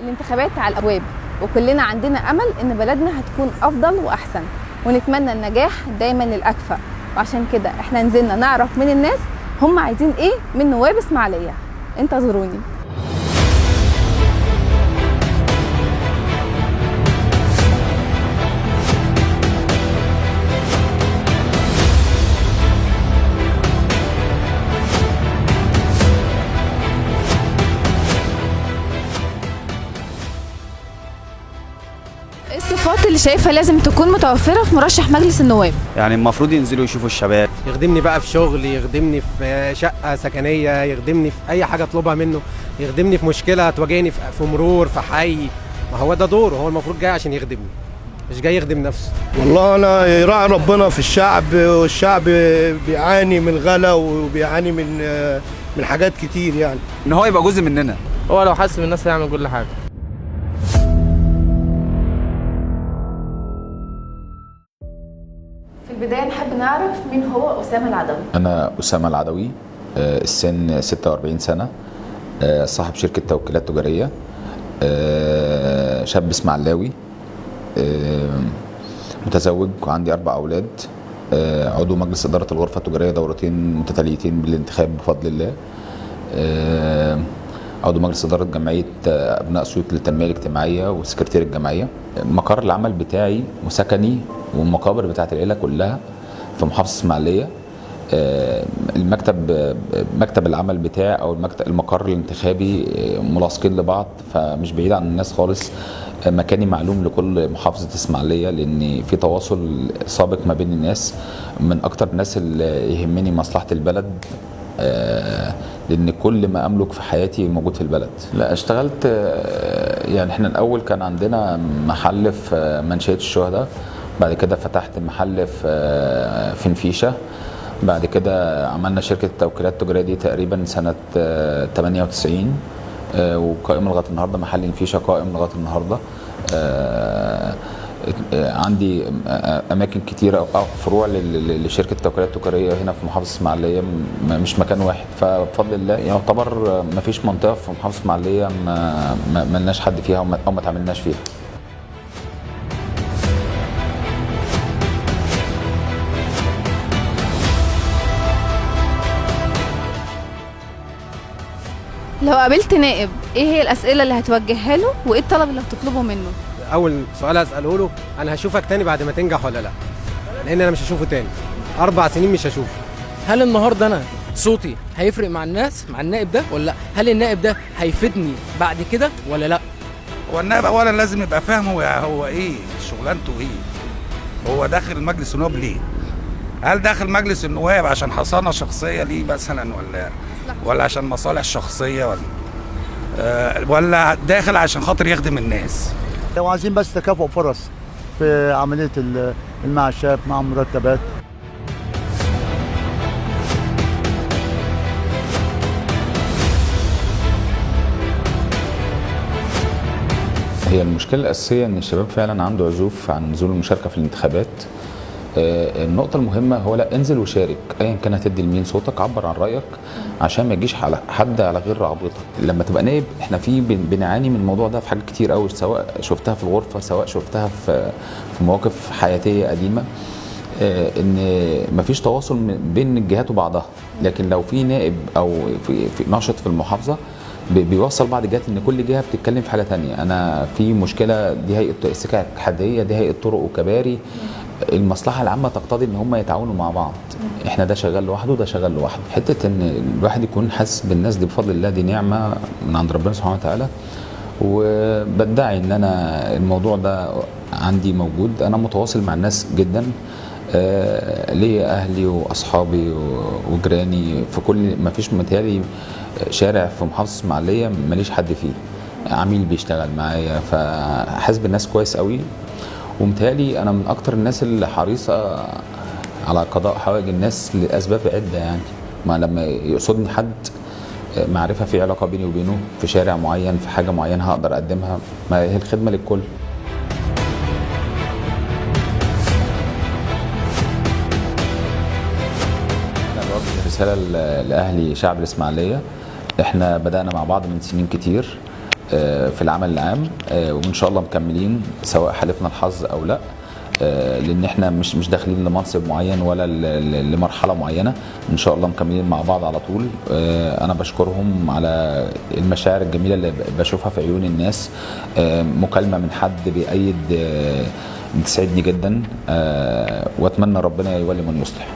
الانتخابات على الابواب، وكلنا عندنا امل ان بلدنا هتكون افضل واحسن، ونتمنى النجاح دايما للاكفأ. وعشان كده احنا نزلنا نعرف من الناس هم عايزين ايه من نواب اسماعيليه. انتظروني. الصفات اللي شايفها لازم تكون متوفرة في مرشح مجلس النواب. يعني المفروض ينزلوا يشوفوا الشباب، يخدمني بقى في شغل، يخدمني في شقة سكنية، يخدمني في أي حاجة أطلبها منه، يخدمني في مشكلة تواجهني في مرور في حي. ما هو ده دوره، هو المفروض جاي عشان يخدمني، مش جاي يخدم نفسه. والله أنا يراعي ربنا في الشعب، والشعب بيعاني من الغلا وبيعاني من حاجات كتير، يعني إن هو يبقى جزء مننا. هو لو حاسس بالناس هيعمل كل حاجة. في البداية نحب نعرف مين هو أسامة العدوي. أنا أسامة العدوي، السن 46 سنة، صاحب شركة توكيلات تجارية، شاب اسماعيلاوي، متزوج وعندي 4 أولاد، عضو مجلس إدارة الغرفة التجارية دورتين متتاليتين بالانتخاب بفضل الله، عضو مجلس إدارة جمعية أبناء أسيوط للتنمية الاجتماعية وسكرتير الجمعية. مقر العمل بتاعي وسكني والمقابر بتاعت العيلة كلها في محافظة اسماعيلية. مكتب العمل بتاعي أو المقر الانتخابي ملاصقين لبعض، فمش بعيد عن الناس خالص. مكاني معلوم لكل محافظة اسماعيلية، لأن في تواصل سابق ما بين الناس. من أكتر الناس اللي يهمني مصلحة البلد، لأن كل ما أملك في حياتي موجود في البلد. لا، اشتغلت يعني احنا الأول كان عندنا محل في منشية الشهداء، بعد كده فتحت محل في نفيشة، بعد كده عملنا شركة التوكيلات التجارية دي تقريبا سنة 98، وقائم لغاية النهاردة. محل نفيشة قائم لغاية النهاردة. عندي اماكن كتيره او فروع لشركه التوكيلات التجاريه هنا في محافظه اسماعيليه، مش مكان واحد. فبفضل الله يعتبر ما فيش منطقه في محافظه اسماعيليه ما لناش حد فيها او ما تعاملناش فيها. لو قابلت نائب ايه هي الأسئلة اللي هتوجهها له وايه الطلب اللي هتطلبه منه؟ أول سؤال هسأله له، أنا هشوفك تاني بعد ما تنجح ولا لأ؟ لأن أنا مش هشوفه تاني، 4 سنين مش هشوفه. هل النهارده أنا صوتي هيفرق مع الناس مع النائب ده ولا لا؟ هل النائب ده هيفيدني بعد كده ولا لا؟ هو النائب أولا لازم يبقى فاهم هو إيه شغلانته، إيه هو داخل مجلس النواب ليه؟ هل داخل مجلس النواب عشان حصانة شخصية ليه مثلا، ولا عشان مصالح شخصية، ولا داخل عشان خاطر يخدم الناس؟ لو عايزين بس تكافؤ فرص في عملية المعاشات مع مرتبات. هي المشكلة الأساسية إن الشباب فعلا عنده عزوف عن نزول المشاركة في الانتخابات. النقطة المهمة هو لا، انزل وشارك ايا كان، هتدي لمين صوتك، عبر عن رأيك عشان ما يجيش على حد على غير رغبتك. لما تبقى نائب، احنا بنعاني من الموضوع ده في حاجات كتير قوي، سواء شفتها في الغرفة سواء شفتها في مواقف حياتية قديمة، ان مفيش تواصل بين الجهات وبعضها. لكن لو في نائب او في ناشط في المحافظة بيوصل بعض الجهات، ان كل جهه بتتكلم في حاجه تانية. انا في مشكله، دي هيئه السكك الحديديه، دي هيئه طرق وكباري، المصلحه العامه تقتضي ان هم يتعاونوا مع بعض. احنا ده شغال لوحده وده شغال لوحده. حته ان الواحد يكون حاسس بالناس دي بفضل الله، دي نعمه من عند ربنا سبحانه وتعالى. وبدعي ان انا الموضوع ده عندي موجود. انا متواصل مع الناس جدا، ليا اهلي واصحابي وجيراني في كل، ما فيش متهيألي شارع في محافظه اسماعيليه ماليش حد فيه، عميل بيشتغل معايا، فحاسب الناس كويس قوي. ومتهيألي انا من اكتر الناس اللي حريصه على قضاء حوائج الناس لاسباب عده. يعني ما لما يقصدني حد معرفه، في علاقه بيني وبينه في شارع معين، في حاجه معينه هقدر اقدمها، ما هي الخدمه للكل. رسالة لأهلي شعب الإسماعيلية، احنا بدأنا مع بعض من سنين كتير، في العمل العام، وان شاء الله مكملين سواء حالفنا الحظ او لا، لان احنا مش داخلين لمنصب معين ولا لمرحله معينه. ان شاء الله مكملين مع بعض على طول. انا بشكرهم على المشاعر الجميله اللي بشوفها في عيون الناس. مكالمه من حد بيأيد بتسعدني جدا، واتمنى ربنا يولي من يصلح.